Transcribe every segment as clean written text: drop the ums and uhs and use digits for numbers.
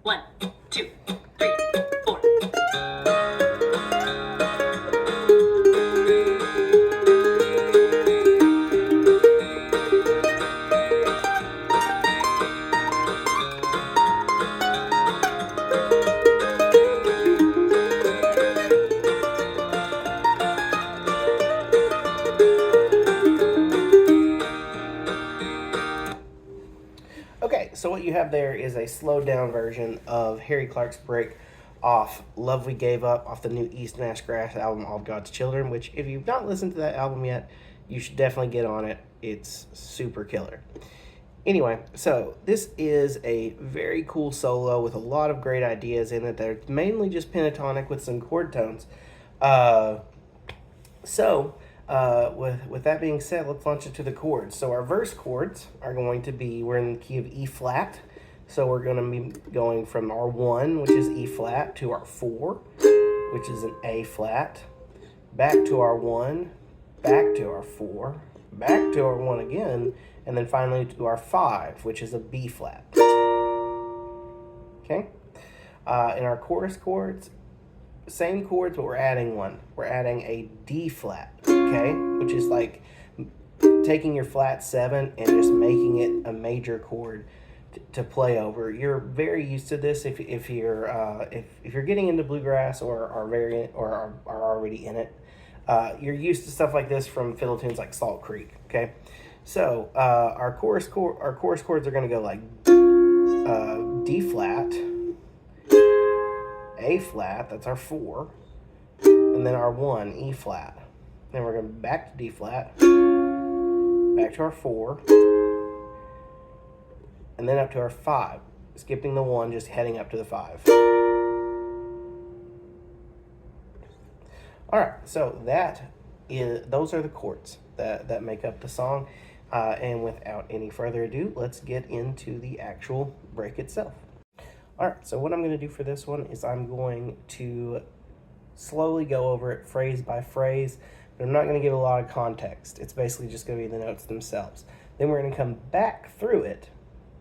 1, 2, 3, 4. Okay, so what you have there is a slowed down version of Harry Clark's break off Love We Gave Up off the new East Nash Grass album, All God's Children, which if you've not listened to that album yet, you should definitely get on it. It's super killer. Anyway, so this is a very cool solo with a lot of great ideas in it. They're mainly just pentatonic with some chord tones. With that being said, let's launch into the chords. So our verse chords are going to be, we're in the key of E flat. So we're going to be going from our 1, which is E flat, to our 4, which is an A flat, back to our 1, back to our 4, back to our 1 again, and then finally to our 5, which is a B flat. Okay? In our chorus chords, same chords, but we're adding one. We're adding a D flat, okay? Which is like taking your flat 7 and just making it a major chord to play over. You're very used to this if you're getting into bluegrass or are already in it. You're used to stuff like this from fiddle tunes like Salt Creek, okay? So our chorus chords are going to go like D flat, A flat, that's our 4, and then our 1, E flat. Then we're going back to D flat, back to our 4, and then up to our 5. Skipping the 1, just heading up to the 5. Alright, so those are the chords that make up the song. And without any further ado, let's get into the actual break itself. Alright, so what I'm going to do for this one is I'm going to slowly go over it phrase by phrase, but I'm not going to give a lot of context. It's basically just going to be the notes themselves. Then we're going to come back through it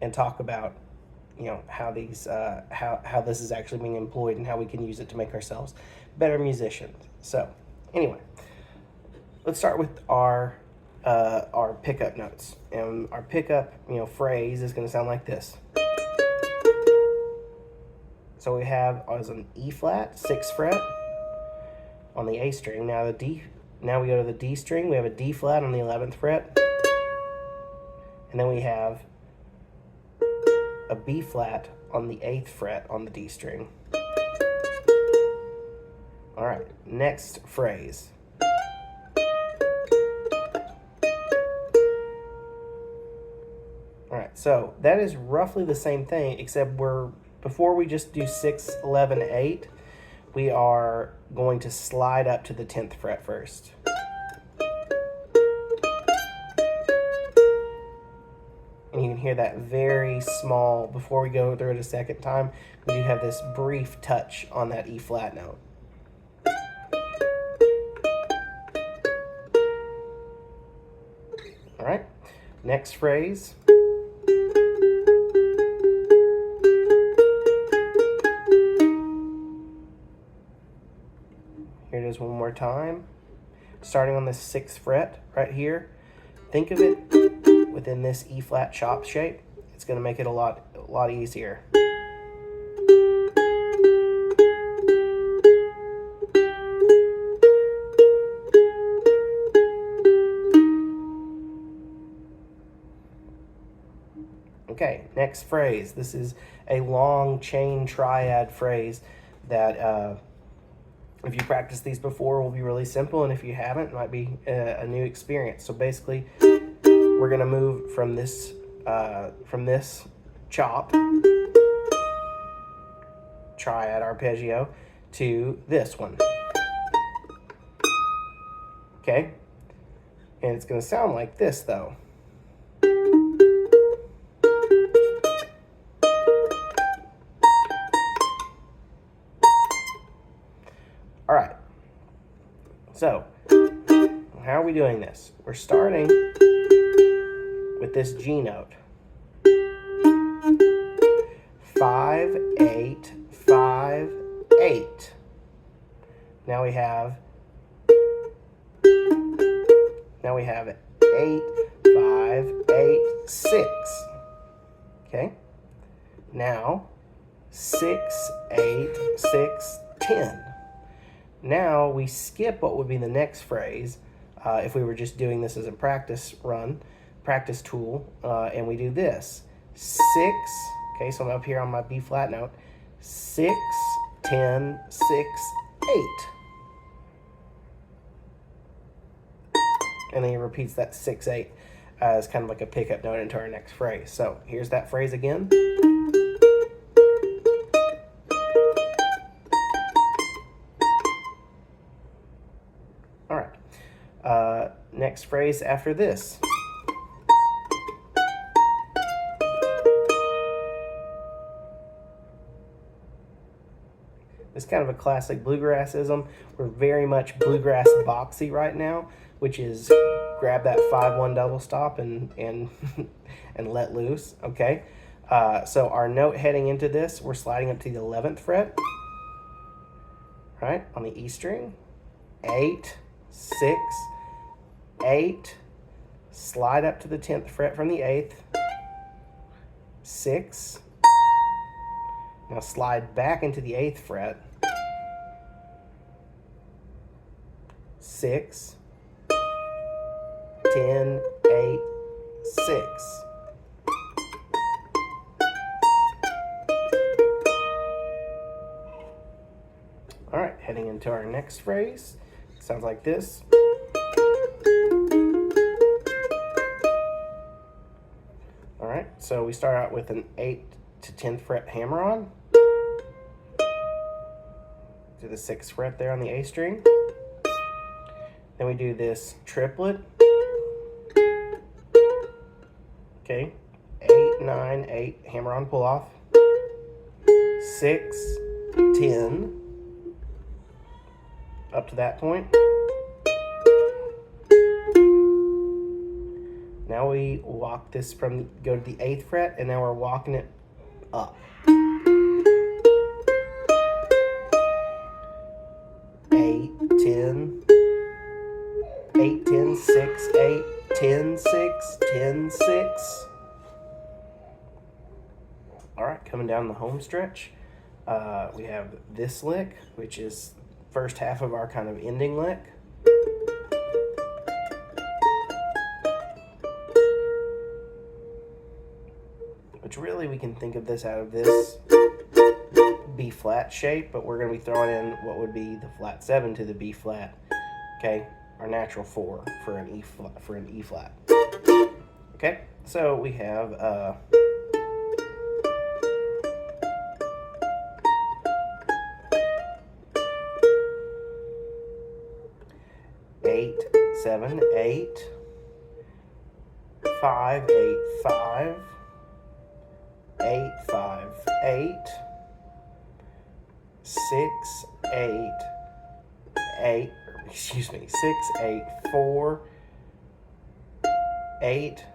and talk about, how these how this is actually being employed and how we can use it to make ourselves better musicians. So, anyway, let's start with our pickup notes. And our pickup, phrase is going to sound like this. So we have as an E flat, 6th fret on the A string. Now we go to the D string. We have a D flat on the 11th fret, and then we have a B flat on the 8th fret on the D string. All right, next phrase. All right, so that is roughly the same thing, except before we just do 6, 11, 8, we are going to slide up to the 10th fret first. And you can hear that very small, before we go through it a second time, we do have this brief touch on that E flat note. All right, next phrase. Here it is one more time. Starting on the 6th fret right here. Think of it within this E flat chop shape. It's going to make it a lot easier. Okay, next phrase. This is a long chain triad phrase that if you practice these before, will be really simple, and if you haven't, it might be a new experience. So basically, we're going to move from this chop, triad arpeggio, to this one. Okay? And it's going to sound like this, though. All right, so how are we doing this? We're starting with this G note. 5, A, 8, 5, 8. Now we have 8, 5, 8, 6. Okay. Now 6, 8, 6, 10. Now we skip what would be the next phrase if we were just doing this as a practice tool, and we do this. 6, okay, so I'm up here on my B flat note. 6, 10, 6, 8. And then he repeats that 6, 8 as kind of like a pickup note into our next phrase. So here's that phrase again. All right. Next phrase after this. It's kind of a classic bluegrassism. We're very much bluegrass boxy right now, which is grab that 5-1 double stop and and let loose. Okay. So our note heading into this, we're sliding up to the 11th fret, right, on the E string. 8, 6, 8. Slide up to the 10th fret from the 8th. 6. Now slide back into the 8th fret. 6, 10, 8, 6. All right, heading into our next phrase. Sounds like this. All right, so we start out with an 8 to 10th fret hammer on to the 6th fret there on the A string. Then we do this triplet. Okay, 8, 9, 8, hammer on, pull off. 6, 10, up to that point. Now we walk this go to the 8th fret, and now we're walking it up. 8, 10, 8, 10, 6, 8, 10, 6, 10, 6. All right, coming down the home stretch, we have this lick, which is first half of our kind of ending lick. Which really we can think of this out of this B flat shape, but we're going to be throwing in what would be the flat 7 to the B flat. Okay, our natural 4 for an E flat. Okay, so we have 8, 7, 8, 5, 8, 5, 8, 5, 8, 6, 8, 8, excuse me, 6, 8, 4, 8.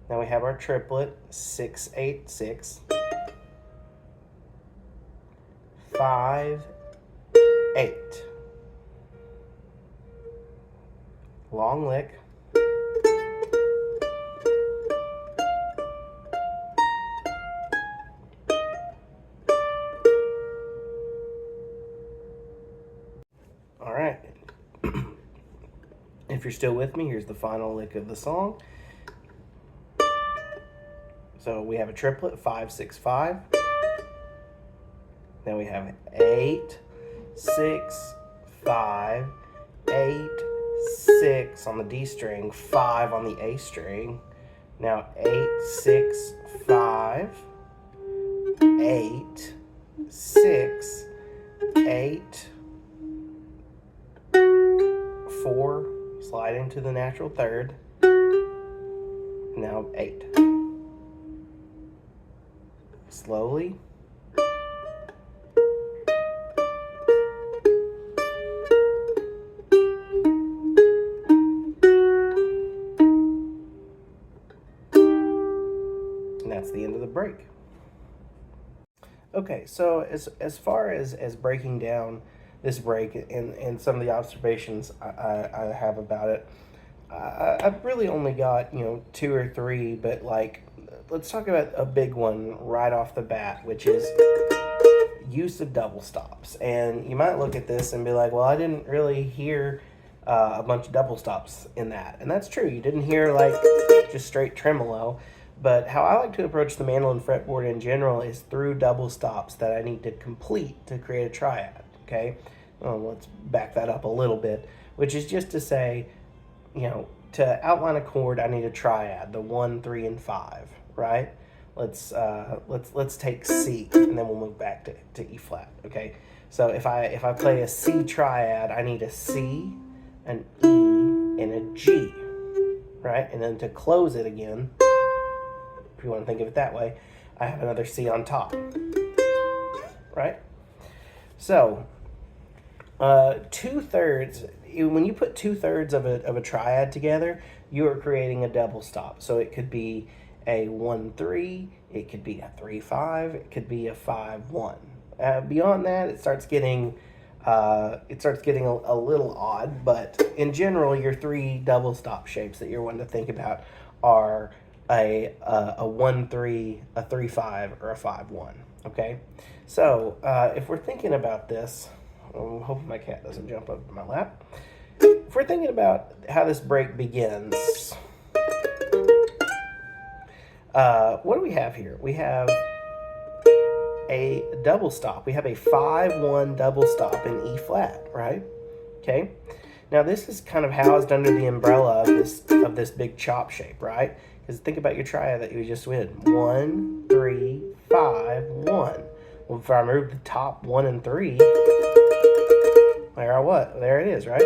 Now we have our triplet, 6, 8, 6, 5, 8. Long lick. All right. If you're still with me, here's the final lick of the song. So we have a triplet, 5, 6, 5. Then we have 8, 6, 5, 8, 6 on the D string, 5 on the A string. Now 8, 6, 5, 8, 6, 8, 4, slide into the natural third. Now 8. Slowly. And that's the end of the break. Okay, so as far as breaking down this break and some of the observations I have about it, I've really only got, two or three, but like, let's talk about a big one right off the bat, which is use of double stops. And you might look at this and be like, well, I didn't really hear a bunch of double stops in that. And that's true. You didn't hear like just straight tremolo. But how I like to approach the mandolin fretboard in general is through double stops that I need to complete to create a triad. Okay, well, let's back that up a little bit, which is just to say, to outline a chord, I need a triad, the 1, 3, and 5, right? Let's take C, and then we'll move back to E flat. Okay, so if I play a C triad, I need a C, an E, and a G, right? And then to close it again, if you want to think of it that way, I have another C on top, right? So 2/3, when you put 2/3 of a triad together, you are creating a double stop. So it could be a 1-3, it could be a 3-5, it could be a 5-1. Beyond that, it starts getting a little odd, but in general, your three double stop shapes that you're wanting to think about are a 1-3, a 3-5, or a 5-1. Okay, so if we're thinking about this, I'm hoping my cat doesn't jump up to my lap. If we're thinking about how this break begins, what do we have here? We have a double stop. We have a 5-1 double stop in E flat, right? Okay. Now this is kind of housed under the umbrella of this big chop shape, right? Because think about your triad that you just did. 1, 3, 5, 1. Well, if I remove the top 1 and 3, there are what? There it is, right?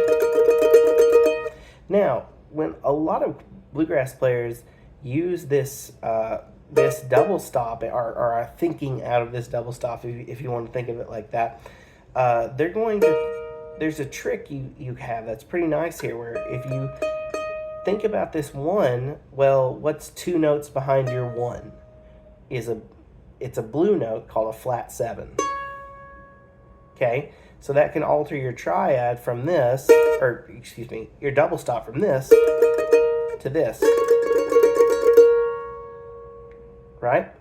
Now, when a lot of bluegrass players use this this double stop, or are thinking out of this double stop, if you want to think of it like that, there's a trick you have that's pretty nice here, where if you think about this 1, well, what's 2 notes behind your 1? It's a blue note called a flat 7. Okay, so that can alter your triad from this, or excuse me, your double stop from this to this, right?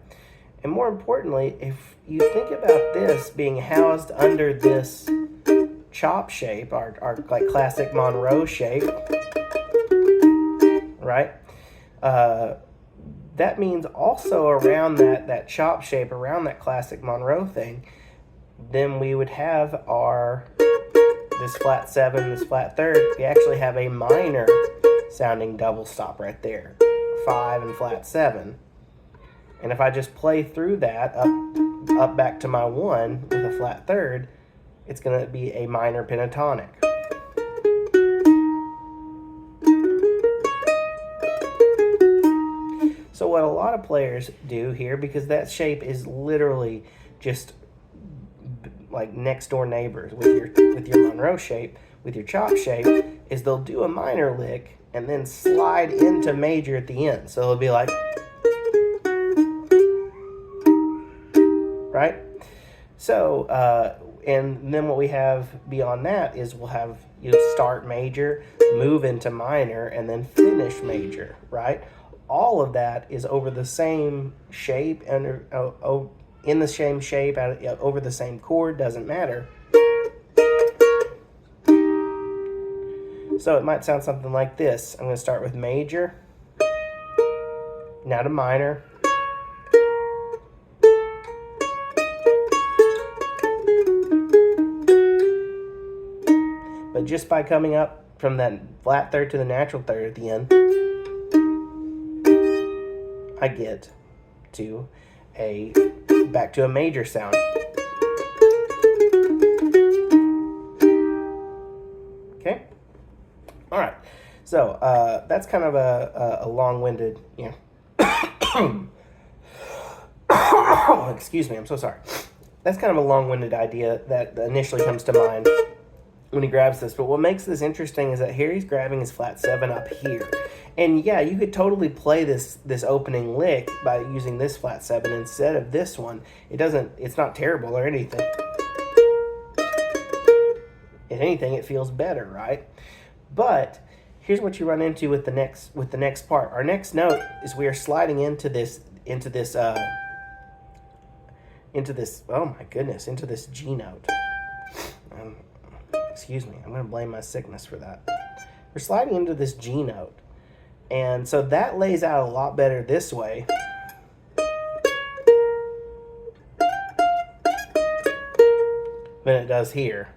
And more importantly, if you think about this being housed under this chop shape, our like classic Monroe shape, right? That means also around that chop shape, around that classic Monroe thing, then we would have this flat 7, this flat 3rd. We actually have a minor sounding double stop right there, 5 and flat 7. And if I just play through that up back to my 1 with a flat 3rd, it's going to be a minor pentatonic. So what a lot of players do here, because that shape is literally just like next door neighbors with your Monroe shape, with your chop shape, is they'll do a minor lick and then slide into major at the end. So it'll be like, right? So, and then what we have beyond that is we'll have you start major, move into minor, and then finish major, right? All of that is over the same shape, and in the same shape, over the same chord, doesn't matter. So it might sound something like this. I'm going to start with major, now to minor, but just by coming up from that flat 3rd to the natural 3rd at the end, I get to back to a major sound. Okay? All right. So that's kind of a long-winded, excuse me, I'm so sorry. That's kind of a long-winded idea that initially comes to mind. when he grabs this. But what makes this interesting is that here he's grabbing his flat 7 up here. And yeah, you could totally play this opening lick by using this flat 7 instead of this one. It's not terrible or anything. If anything, it feels better, right? But here's what you run into with the next part. Our next note is we are sliding into this oh my goodness, into this G note. Excuse me, I'm going to blame my sickness for that. We're sliding into this G note. And so that lays out a lot better this way than it does here.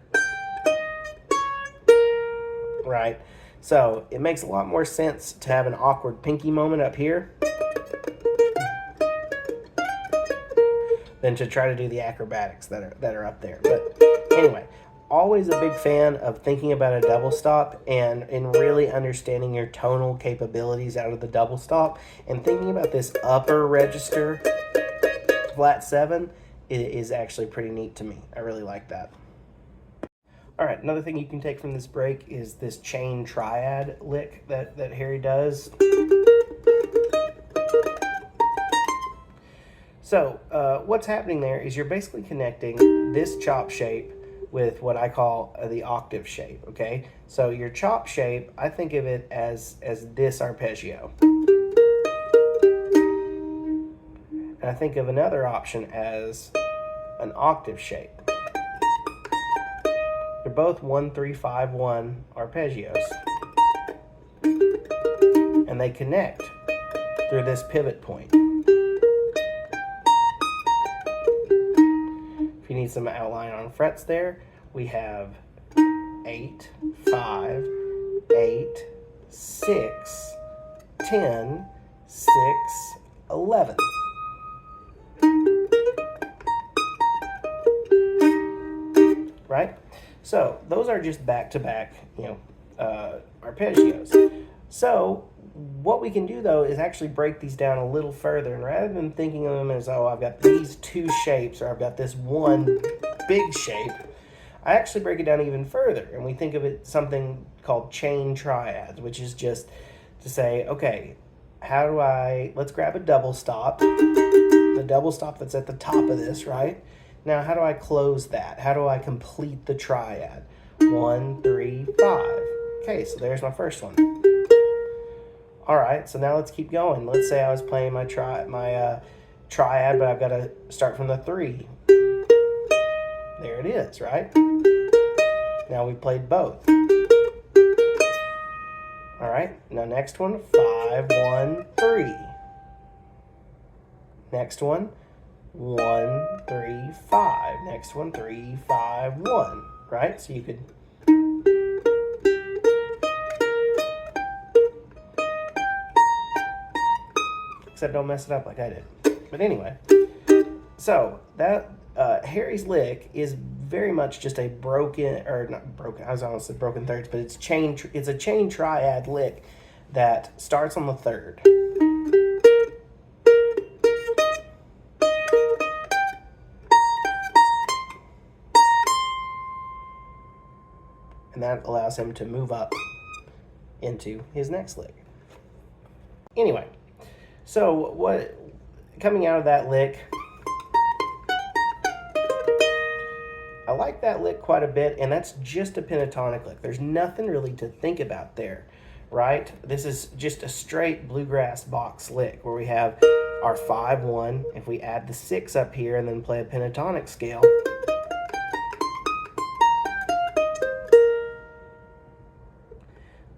Right? So it makes a lot more sense to have an awkward pinky moment up here than to try to do the acrobatics that are up there. But anyway, always a big fan of thinking about a double stop and really understanding your tonal capabilities out of the double stop, and thinking about this upper register flat 7 is actually pretty neat to me. I really like that. All right, another thing you can take from this break is this chain triad lick that Harry does. So what's happening there is you're basically connecting this chop shape with what I call the octave shape, okay? So your chop shape, I think of it as this arpeggio. And I think of another option as an octave shape. They're both 1, 3, 5, 1 arpeggios. And they connect through this pivot point. If you need some outline on frets there, we have 8, 5, 8, 6, 10, 6, 11. Right? So those are just back-to-back, arpeggios. So what we can do, though, is actually break these down a little further. And rather than thinking of them as, oh, I've got these two shapes or I've got this one big shape, I actually break it down even further. And we think of it something called chain triads, which is just to say, okay, let's grab a double stop, the double stop that's at the top of this, right? Now, how do I close that? How do I complete the triad? 1, 3, 5. Okay, so there's my first one. All right, so now let's keep going. Let's say I was playing my triad, but I've got to start from the 3. There it is, right? Now we played both. All right, now next one, 5, 1, 3. Next one, 1, 3, 5. Next one, 3, 5, 1. Right? So you could. Except don't mess it up like I did. But anyway, so that Harry's lick is very much just a broken thirds, but it's a chain triad lick that starts on the 3rd. And that allows him to move up into his next lick. Anyway, so coming out of that lick, I like that lick quite a bit, and that's just a pentatonic lick. There's nothing really to think about there, right? This is just a straight bluegrass box lick where we have our 5-1. If we add the 6 up here and then play a pentatonic scale,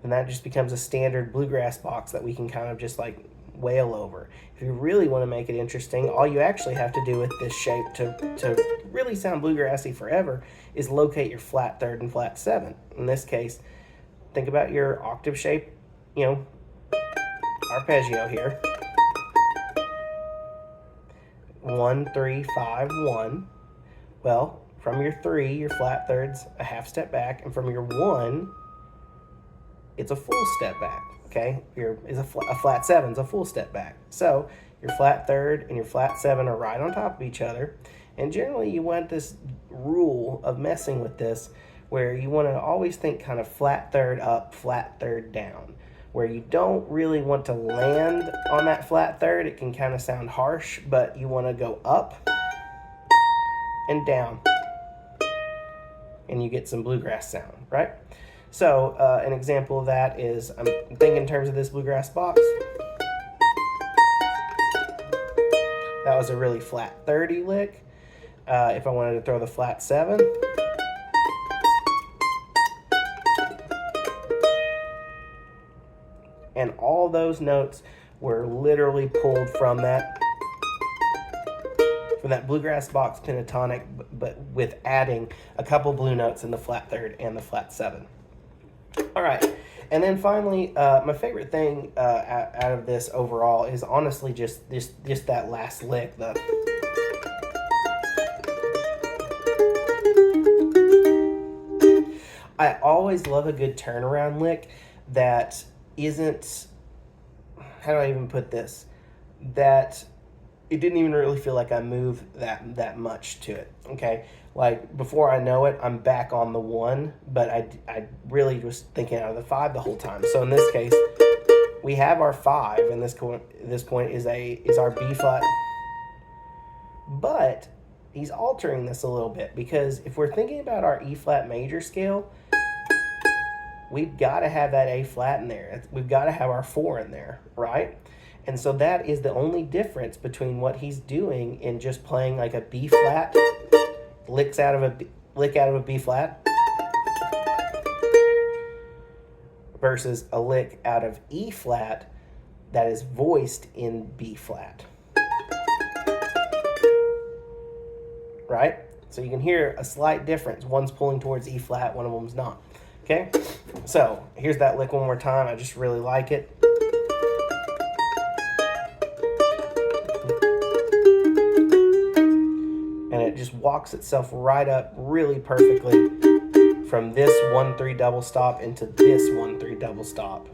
and that just becomes a standard bluegrass box that we can kind of just like wail over. If you really want to make it interesting, all you actually have to do with this shape to really sound bluegrassy forever is locate your flat 3rd and flat 7. In this case, think about your octave shape, arpeggio here. 1, 3, 5, 1. Well, from your 3, your flat 3rd's a half step back, and from your 1, it's a full step back, okay? A flat 7's a full step back. So your flat 3rd and your flat 7 are right on top of each other. And generally you want this rule of messing with this where you want to always think kind of flat third up, flat third down, where you don't really want to land on that flat third. It can kind of sound harsh, but you want to go up and down, and you get some bluegrass sound, right? So an example of that is, I'm thinking in terms of this bluegrass box. That was a really flat 30 lick. If I wanted to throw the flat 7, and all those notes were literally pulled from that bluegrass box pentatonic, but with adding a couple blue notes in the flat 3rd and the flat 7. All right, and then finally, my favorite thing out of this overall is honestly just that last lick. I always love a good turnaround lick that isn't, how do I even put this, that it didn't even really feel like I moved that much to it, okay? Like, before I know it, I'm back on the 1, but I really was thinking out of the 5 the whole time. So in this case, we have our 5, and this point is our B flat. But he's altering this a little bit, because if we're thinking about our E flat major scale, we've got to have that A flat in there. We've got to have our 4 in there, right? And so that is the only difference between what he's doing in just playing like a B flat, lick out of a B flat, versus a lick out of E flat that is voiced in B flat. Right? So you can hear a slight difference. One's pulling towards E flat, one of them's not. Okay? So here's that lick one more time. I just really like it. And it just walks itself right up really perfectly from this 1-3 double stop into this 1-3 double stop.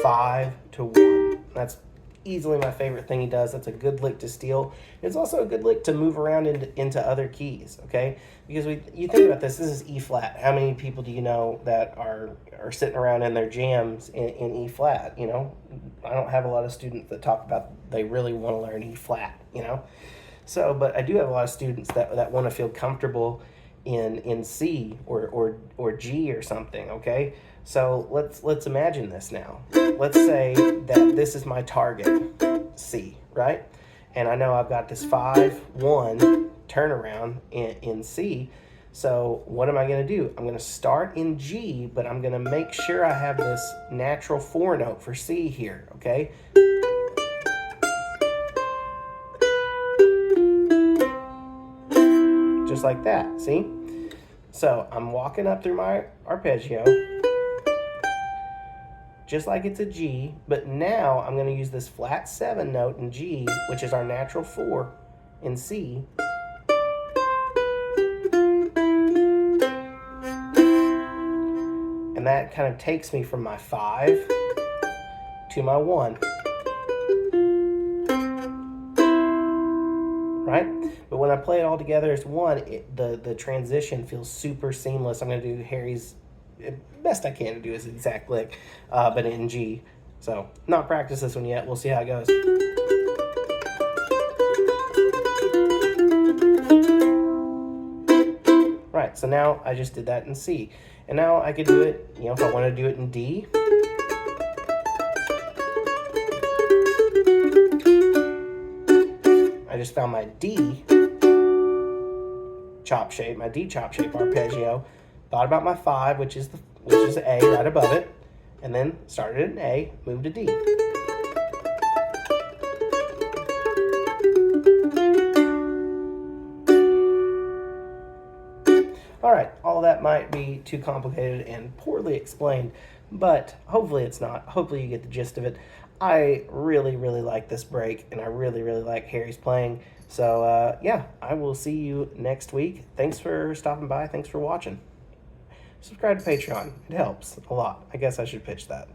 5 to 1. That's easily my favorite thing he does. That's a good lick to steal. It's also a good lick to move around into other keys, okay? Because you think about this is E flat. How many people do you know that are sitting around in their jams in E flat, you know? I don't have a lot of students that talk about they really want to learn E flat, you know? So, but I do have a lot of students that want to feel comfortable in C or G or something, okay? So let's imagine this now. Let's say that this is my target, C, right? And I know I've got this 5-1 turnaround in C. So what am I going to do? I'm going to start in G, but I'm going to make sure I have this natural 4 note for C here, okay? Just like that, see? So I'm walking up through my arpeggio, just like it's a G, but now I'm going to use this flat 7 note in G, which is our natural 4 in C. And that kind of takes me from my 5 to my 1. Right? But when I play it all together as one, the transition feels super seamless. I'm going to do Harry's best I can to do his exact lick, but in G. So, not practiced this one yet. We'll see how it goes. Right, so now I just did that in C. And now I could do it, you know, if I want to do it in D. I just found my D chop shape, my D chop shape arpeggio. Thought about my 5, which is A right above it, and then started in A, moved to D. All right, all that might be too complicated and poorly explained, but hopefully it's not. Hopefully you get the gist of it. I really, really like this break, and I really, really like Harry's playing. So, yeah, I will see you next week. Thanks for stopping by. Thanks for watching. Subscribe to Patreon. It helps a lot. I guess I should pitch that.